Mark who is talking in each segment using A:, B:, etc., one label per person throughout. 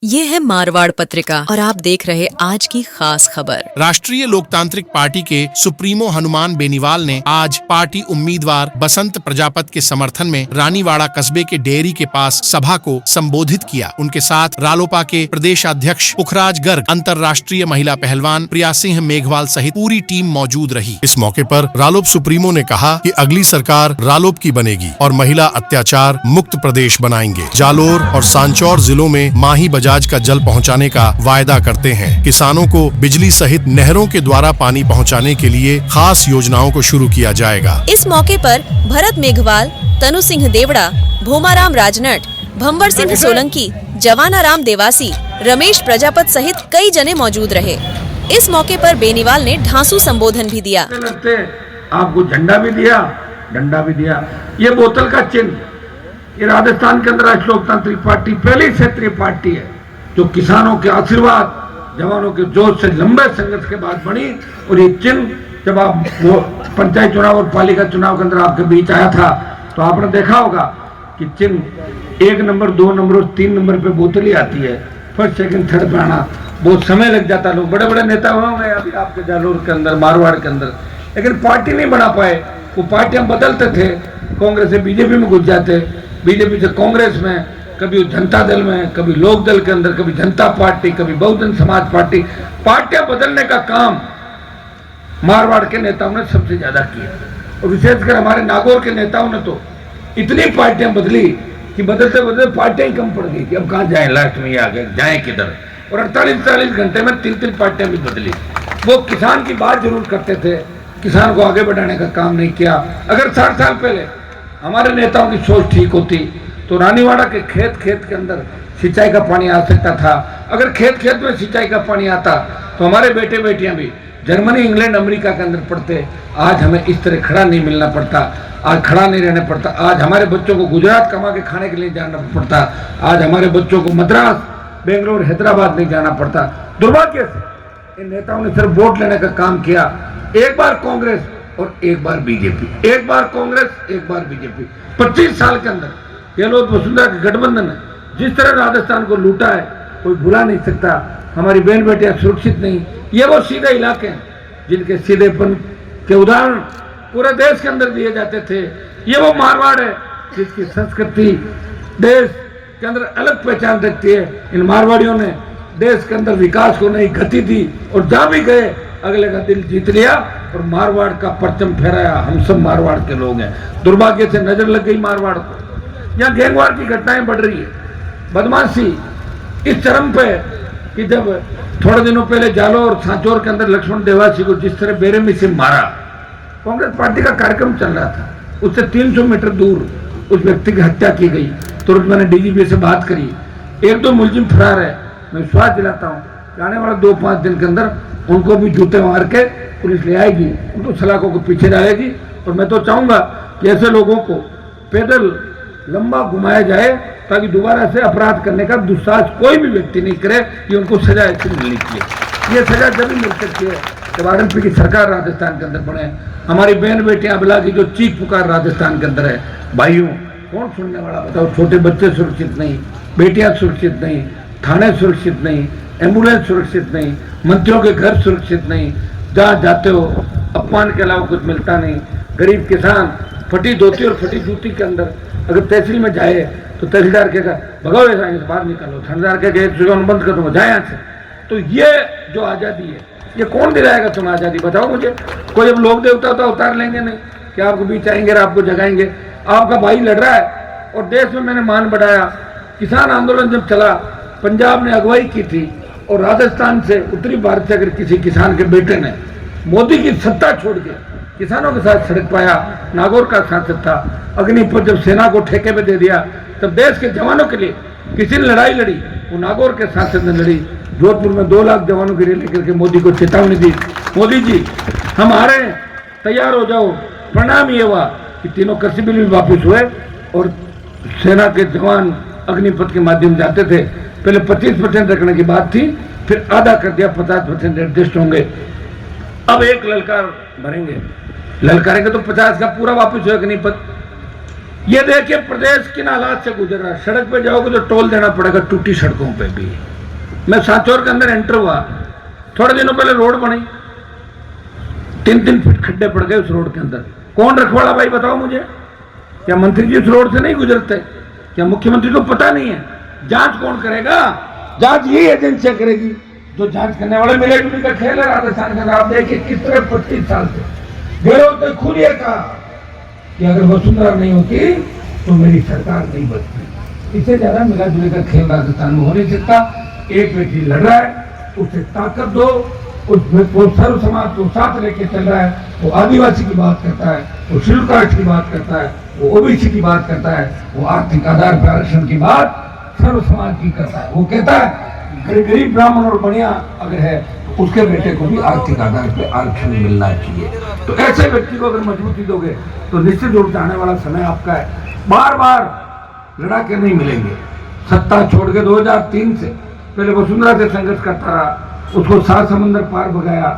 A: ये है मारवाड़ पत्रिका और आप देख रहे आज की खास खबर।
B: राष्ट्रीय लोकतांत्रिक पार्टी के सुप्रीमो हनुमान बेनीवाल ने आज पार्टी उम्मीदवार बसंत प्रजापत के समर्थन में रानीवाड़ा कस्बे के डेयरी के पास सभा को संबोधित किया। उनके साथ रालोपा के प्रदेश अध्यक्ष पुखराज गर्ग, अंतर्राष्ट्रीय महिला पहलवान प्रिया सिंह मेघवाल सहित पूरी टीम मौजूद रही। इस मौके पर रालोप सुप्रीमो ने कहा कि अगली सरकार रालोप की बनेगी और महिला अत्याचार मुक्त प्रदेश बनाएंगे। जालोर और सांचौर जिलों में माही बजाज का जल पहुंचाने का वायदा करते हैं। किसानों को बिजली सहित नहरों के द्वारा पानी पहुंचाने के लिए खास योजनाओं को शुरू किया जाएगा।
A: इस मौके पर भरत मेघवाल, तनु सिंह देवड़ा, भोमाराम राजनट, भंवर सिंह सोलंकी, जवानाराम देवासी, रमेश प्रजापत सहित कई जने मौजूद रहे। इस मौके पर बेनीवाल ने ढांसू संबोधन भी दिया।
C: आपको झंडा भी दिया, डंडा भी दिया। ये बोतल का चिन्ह, ये राजस्थान के अंदर राष्ट्रीय लोकतांत्रिक पार्टी पहली क्षेत्रीय पार्टी है जो किसानों के आशीर्वाद, जवानों के जोश से लंबे संघर्ष के बाद बनी। और ये चिन्ह जब आप वो पंचायत चुनाव और पालिका चुनाव के अंदर आपके बीच आया था तो आपने देखा होगा कि चिन्ह 1 नंबर, 2 नंबर और 3 नंबर पे बोतल ही आती है। फर्स्ट सेकंड थर्ड पे आना बहुत समय लग जाता। लोग बड़े बड़े नेता होंगे अभी आपके जालोर के अंदर, मारवाड़ के अंदर, लेकिन पार्टी नहीं बना पाए। वो पार्टियां बदलते थे, कांग्रेस से बीजेपी में घुस जाते, बीजेपी से कांग्रेस में, कभी जनता दल में, कभी लोक दल के अंदर, कभी जनता पार्टी, कभी बहुजन समाज पार्टी। पार्टियां बदलने का काम मारवाड़ के नेताओं ने सबसे ज्यादा किया और विशेषकर हमारे नागौर के नेताओं ने तो इतनी पार्टियां बदली कि बदलते बदलते पार्टियां ही कम पड़ गई कि अब कहाँ जाए, लास्ट में ये आ गए, जाए किधर। और 48-40 घंटे में 3-3 पार्टियां भी बदली। वो किसान की बात जरूर करते थे, किसान को आगे बढ़ाने का काम नहीं किया। अगर 60 साल पहले हमारे नेताओं की सोच ठीक होती तो रानीवाड़ा के खेत के अंदर सिंचाई का पानी आ सकता था। अगर खेत में सिंचाई का पानी आता तो हमारे बेटे बेटियां भी जर्मनी, इंग्लैंड, अमेरिका के अंदर पढ़ते। आज हमें इस तरह खड़ा नहीं मिलना पड़ता, आज खड़ा नहीं रहना पड़ता। आज हमारे बच्चों को गुजरात कमा के खाने के लिए जाना पड़ता। आज हमारे बच्चों को मद्रास, बेंगलोर, हैदराबाद नहीं जाना पड़ता। दुर्भाग्य से इन नेताओं ने सिर्फ वोट लेने का काम किया। एक बार कांग्रेस और एक बार बीजेपी, एक बार कांग्रेस, एक बार बीजेपी। 25 साल के अंदर गहलोत वसुंधरा के गठबंधन ने जिस तरह राजस्थान को लूटा है कोई भुला नहीं सकता। हमारी बहन बेटियां सुरक्षित नहीं। ये वो सीधे इलाके हैं जिनके सीधेपन के उदाहरण पूरे देश के अंदर दिए जाते थे। ये वो मारवाड़ है जिसकी संस्कृति देश के अंदर अलग पहचान रखती है। इन मारवाड़ियों ने देश के अंदर विकास को नई गति दी और जहां भी गए अगले का दिल जीत लिया और मारवाड़ का परचम फहराया। हम सब मारवाड़ के लोग हैं। दुर्भाग्य से नजर लग गई मारवाड़ को। यहाँ गैंगवार की घटनाएं बढ़ रही है, बदमाशी इस चरम पे कि जब थोड़े दिनों पहले जालोर और सांचौर के अंदर लक्ष्मण देवासी को जिस तरह बेरहमी से मारा, कांग्रेस पार्टी का कार्यक्रम चल रहा था, उससे 300 मीटर दूर उस व्यक्ति की हत्या की गई। तुरंत मैंने डीजीपी से बात करी। 1-2 मुलजिम फरार है। मैं विश्वास दिलाता हूँ कि आने वाले 2-5 दिन के अंदर उनको भी जूते मार के पुलिस ले आएगी, उनको सलाखों को पीछे डालेगी। और मैं तो चाहूंगा कि ऐसे लोगों को पैदल लंबा घुमाया जाए ताकि दोबारा से अपराध करने का दुस्साहस कोई भी व्यक्ति नहीं करे। ये उनको सजा ऐसी मिलनी चाहिए। ये सजा जब भी मिल सकती है जब आरएनपी की सरकार राजस्थान के अंदर बने। हमारी बहन बेटियां अबला की जो चीख पुकार राजस्थान के अंदर है, भाइयों कौन सुनने वाला बताओ। छोटे बच्चे सुरक्षित नहीं, बेटियां सुरक्षित नहीं, थाने सुरक्षित नहीं, एम्बुलेंस सुरक्षित नहीं, मंत्रियों के घर सुरक्षित नहीं। जहाँ जाते हो अपमान के अलावा कुछ मिलता नहीं। गरीब किसान फटी धोती और फटी जूती के अंदर अगर तहसील में जाए तो तहसीलदार कहेगा भगाओ ऐसा बाहर निकालो, थानेदार कहेगा एक जगह बंद कर दूंगा, जाए यहाँ से। तो ये जो आज़ादी है ये कौन दिलाएगा तुम्हें आज़ादी, बताओ मुझे। कोई अब लोक देवता तो अवतार लेंगे नहीं कि आपको बीच आएंगे और आपको जगाएंगे। आपका भाई लड़ रहा है और देश में मैंने मान बढ़ाया। किसान आंदोलन जब चला, पंजाब ने अगुवाई की थी और राजस्थान से, उत्तरी भारत से अगर किसी किसान के बेटे ने मोदी की सत्ता छोड़ के किसानों के साथ सड़क पाया, नागौर का सांसद था, अग्निपथ जब सेना को ठेके पे दे दिया तब देश के जवानों के लिए किसी ने लड़ाई लड़ी, वो नागौर के सांसद ने लड़ी। जोधपुर में 2 लाख जवानों की रैली करके मोदी को चेतावनी दी, मोदी जी हम आ रहे हैं, तैयार हो जाओ। परिणाम ये हुआ कि तीनों कृषि बिल भी वापिस हुए और सेना के जवान अग्निपथ के माध्यम जाते थे। पहले 25% रखने की बात थी, फिर आधा कर दिया, 50% एडजस्ट होंगे। अब एक ललकार भरेंगे, ललकारेंगे तो 50 का पूरा वापस होगा अग्निपथ। ये देखिए प्रदेश किन हालात से गुजर रहा है। सड़क पे जाओगे तो टोल देना पड़ेगा टूटी सड़कों पे भी। मैं सांचौर के अंदर एंटर हुआ, थोड़े दिनों पहले रोड बनी, 3-3 फीट खड्डे पड़ गए उस रोड के अंदर। कौन रखवाला भाई बताओ मुझे? क्या मंत्री जी उस रोड से नहीं गुजरते? क्या मुख्यमंत्री को पता नहीं है? जांच कौन करेगा? जांच यही एजेंसियां करेगी जो जांच करने वाले मिले जुले का खेल है राजस्थान के अंदर। आप देखिए किस तरह 25 साल से गहलोत ने खुद ये कहा कि अगर वसुंधरा नहीं होती तो मेरी सरकार नहीं बनती। इससे ज्यादा मिला जुले का खेल राजस्थान में हो नहीं सकता। एक व्यक्ति लड़ रहा है, उसे ताकत दो, वो सर्व समाज को साथ लेके चल रहा है, वो आदिवासी की बात करता है, वो शेड्यूल कास्ट की बात करता है, वो ओबीसी की बात करता है, वो आर्थिक आधार पर आरक्षण की बात सर्व समाज की करता है। वो कहता है गरीब ब्राह्मण और बढ़िया अगर है तो उसके बेटे को भी आर्थिक आधार पर आरक्षण मिलना चाहिए। तो ऐसे व्यक्ति को अगर मजबूती दोगे तो निश्चित रूप से आने वाला समय आपका है। बार बार लड़ा के नहीं मिलेंगे। सत्ता छोड़ के 2003 से पहले वसुंधरा से संघर्ष करता रहा, उसको 7 समंदर पार भगाया,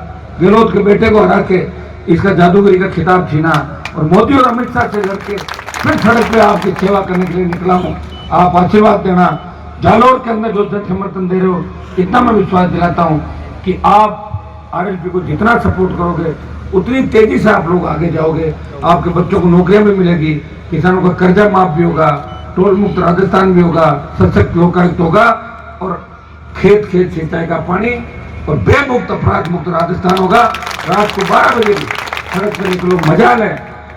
C: गहलोत के बेटे को हरा के इसका जादूगरी का खिताब छीना, और मोदी और अमित शाह से लड़के फिर सड़क पे आपकी सेवा करने के लिए निकला हूँ। आप आशीर्वाद देना। जालोर के अंदर जो जन समर्थन दे रहे हो, इतना मैं विश्वास दिलाता हूँ कि आप आरएलपी को जितना सपोर्ट करोगे उतनी तेजी से आप लोग आगे जाओगे। आपके बच्चों को नौकरियां भी मिलेगी, किसानों का कर्जा माफ भी होगा, टोल मुक्त राजस्थान भी होगा, सशक्त लोकायुक्त होगा, और खेत खेत सिंचाई का पानी और बेमुक्त अपराध मुक्त राजस्थान होगा। रात को 12 बजे सड़क पर निकलो, मजा ले,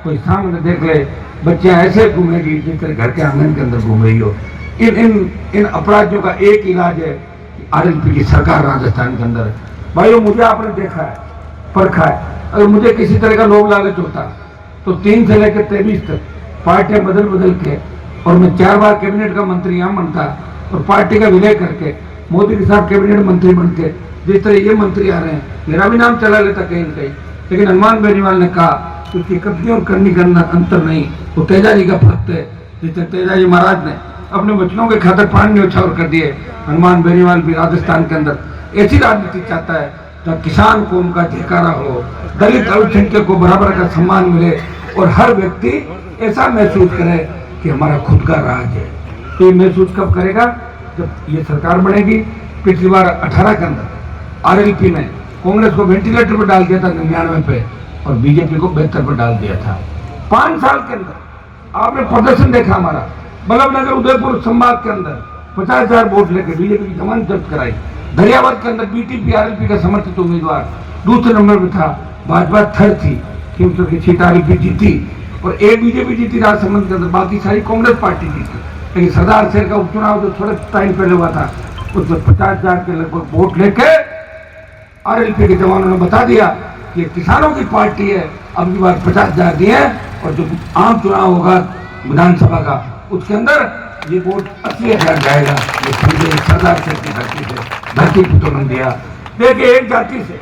C: कोई सामने देख ले, बच्चियां ऐसे घूमेगी जिस तरह घर के आंगन के अंदर घूम रही हो। इन अपराधियों का एक इलाज है आरएलपी की सरकार राजस्थान के अंदर। भाइयों, मुझे आपने देखा है, परखा है। अगर मुझे किसी तरह का लोभ लालच होता तो 3 से लेकर 23 तक पार्टियां बदल बदल के, और मैं 4 बार कैबिनेट का मंत्री यहाँ बनता और पार्टी का विलय करके मोदी के साथ कैबिनेट मंत्री बन के जिस तरह ये मंत्री आ रहे हैं, मेरा भी नाम चला लेता कहीं न कहीं। लेकिन हनुमान बेनीवाल ने कहा कि उसकी कथनी और करनी करना अंतर नहीं, वो तेजाजी का भक्त है। जिस तरह तेजाजी महाराज ने अपने बच्चों के खातिर पानी न्यौछावर कर दिए, हनुमान बेनीवाल भी राजस्थान के अंदर ऐसी राजनीति चाहता है जहाँ किसान को उनका जयकारा हो, दलित अल्पसंख्यक को बराबर का सम्मान मिले, और हर व्यक्ति ऐसा महसूस करे कि हमारा खुद का राज है। तो ये महसूस कब करेगा? जब ये सरकार बनेगी। पिछली बार 18 के अंदर आरएलपी ने कांग्रेस को वेंटिलेटर पर डाल दिया था 99 पे, और बीजेपी को 72 पर डाल दिया था। 5 साल के अंदर आपने प्रदर्शन देखा हमारा। बल्लभनगर उदयपुर संभाग के अंदर 50,000 वोट लेकर बीजेपी की जमानत जब्त कराई। दरियावत के अंदर बीटीपी आरएलपी का समर्थित उम्मीदवार दूसरे नंबर पर था, भाजपा थर्ड थी, क्योंकि की सीट आरएलपी जीती, और एक बीजेपी जीती राजसमंद के अंदर, बाकी सारी कांग्रेस पार्टी जीती। लेकिन सरदार शहर का उपचुनाव जो थोड़े टाइम पहले हुआ था, उसमें 50,000 के लगभग वोट लेके आरएलपी के जवानों ने बता दिया कि ये किसानों की पार्टी है। अब की बार 50,000 दिए, और जो आम चुनाव होगा विधानसभा का, उसके अंदर ये वोट 80,000 जाएगा। ये सरदार शहर की धरती पुत्रों ने दिया। देखिए, एक जाति से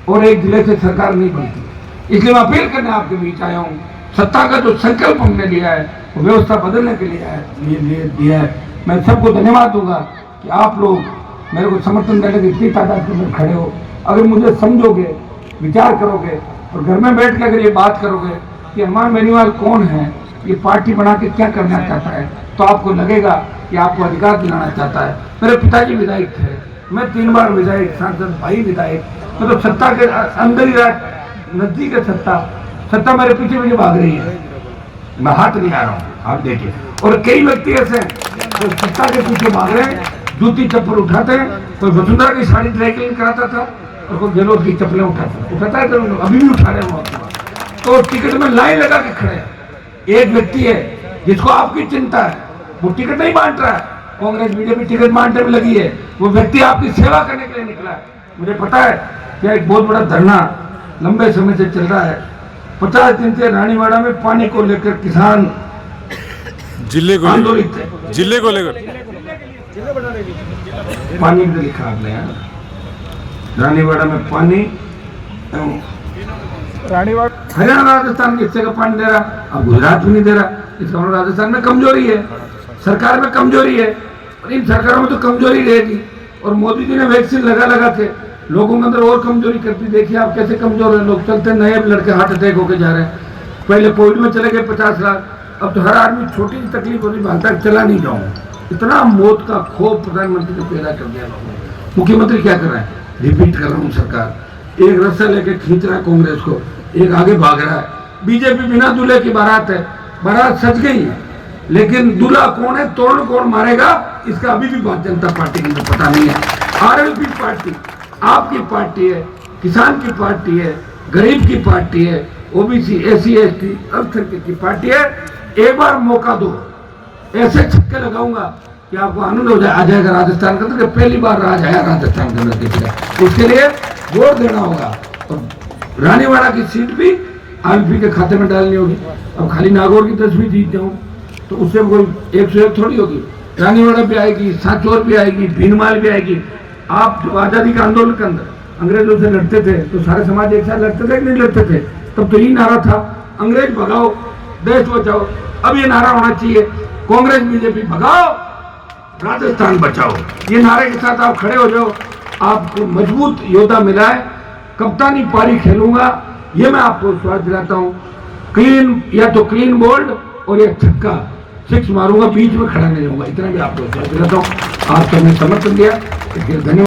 C: और एक जिले से सरकार नहीं बनती। इसलिए मैं अपील करने आपके बीच आया हूँ। सत्ता का जो संकल्प हमने लिया है, वो व्यवस्था बदलने के लिए दिया है। मैं सबको धन्यवाद दूंगा कि आप लोग मेरे को समर्थन देने की इतनी तादाद में खड़े हो। अगर मुझे समझोगे, विचार करोगे, और घर में बैठ कर अगर ये बात करोगे कि हनुमान बेनीवाल कौन है, ये पार्टी बना के क्या करना चाहता है, तो आपको लगेगा कि आपको अधिकार दिलाना चाहता है। मेरे पिताजी विधायक थे, मैं 3 बार विधायक, सांसद, भाई विधायक। मैं तो सत्ता के अंदर ही नजदीक है सत्ता मेरे पीछे पीछे भाग रही है, मैं हाथ नहीं आ रहा हूँ, आप देखिए। और कई व्यक्ति ऐसे हैं जो सत्ता के पीछे भाग रहे हैं, जूती चप्पल उठाते हैं। कोई वसुंधरा की साड़ी ड्राई क्लीन कराता था, और कोई गहलोत की चप्पलें उठाता है, तो अभी भी उठा रहे हैं। तो टिकट में लाइन लगा के खड़े हैं। एक व्यक्ति है जिसको आपकी चिंता है, वो टिकट नहीं बांट रहा है। कांग्रेस बीजेपी टिकट बांटने में लगी है, वो व्यक्ति आपकी सेवा करने के लिए निकला है। मुझे पता है कि एक बहुत बड़ा धरना लंबे समय से चल रहा है। 50 दिन से रानीवाड़ा में पानी को लेकर किसान आंदोलित थे।
D: जिले को लेकर
C: पानी में लिखा आपने यहाँ, रानीवाड़ा में पानी, हरियाणा राजस्थान किससे का पानी दे रहा, अब गुजरात भी नहीं दे रहा। इसका मतलब राजस्थान में कमजोरी है, सरकार में कमजोरी है, और इन सरकारों में तो कमजोरी रहेगी। और मोदी जी ने वैक्सीन लगा के लोगों के अंदर और कमजोरी करती। देखिए आप कैसे कमजोर हैं लोग, चलते नए लड़के हार्ट अटैक होकर जा रहे हैं। पहले कोविड में चले गए 50 लाख, अब तो हर आदमी छोटी सी तकलीफ होती भागता है, चला नहीं जाऊँ। इतना मौत का खौफ प्रधानमंत्री ने पैदा कर दिया लोगों में। मुख्यमंत्री क्या कर रहा है? रिपीट कर रहा हूँ, सरकार एक रस्सा लेके खींच रहा है कांग्रेस को, एक आगे भाग रहा है। बीजेपी बिना दूल्हे की बारात है, बारात सज गई है, लेकिन दूल्हा कौन है, तोरण कौन मारेगा, इसका अभी भी भारतीय जनता पार्टी के अंदर पता नहीं है। आरएलपी पार्टी आपकी पार्टी है, किसान की पार्टी है, गरीब की पार्टी है, ओबीसी एससी एसटी अल्पसंख्यक की पार्टी है। एक बार मौका दो, ऐसे छक्के लगाऊंगा कि आपको आनंद हो जाए, आ जाएगा राजस्थान के अंदर, पहली बार राज आया राजस्थान के अंदर दिखेगा। उसके लिए वोट देना होगा और रानीवाड़ा की सीट भी आरएलपी के खाते में डालनी होगी। अब खाली नागौर की 10 भी जीत जाऊं तो उससे कोई 101 थोड़ी होगी। रानीवाड़ा भी आएगी, सांचौर भी आएगी, भीनमाल भी आएगी। आप जो आज़ादी का आंदोलन के अंदर अंग्रेजों से लड़ते थे तो सारे समाज एक साथ लड़ते थे कि नहीं लड़ते थे? तब तो यही नारा था, अंग्रेज भगाओ देश बचाओ। अब ये नारा होना चाहिए, कांग्रेस बीजेपी भगाओ राजस्थान बचाओ। ये नारे के साथ आप खड़े हो जाओ, आपको मजबूत योद्धा मिला है। कप्तानी पारी खेलूंगा, ये मैं आपको विश्वास दिलाता हूँ। क्लीन, या तो क्लीन बोल्ड और या छक्का 6 मारूंगा, बीच में खड़ा नहीं रहूंगा, इतना भी आपको विश्वास दिलाता हूँ। आप सबने समर्थन दिया, इसके लिए धन्यवाद।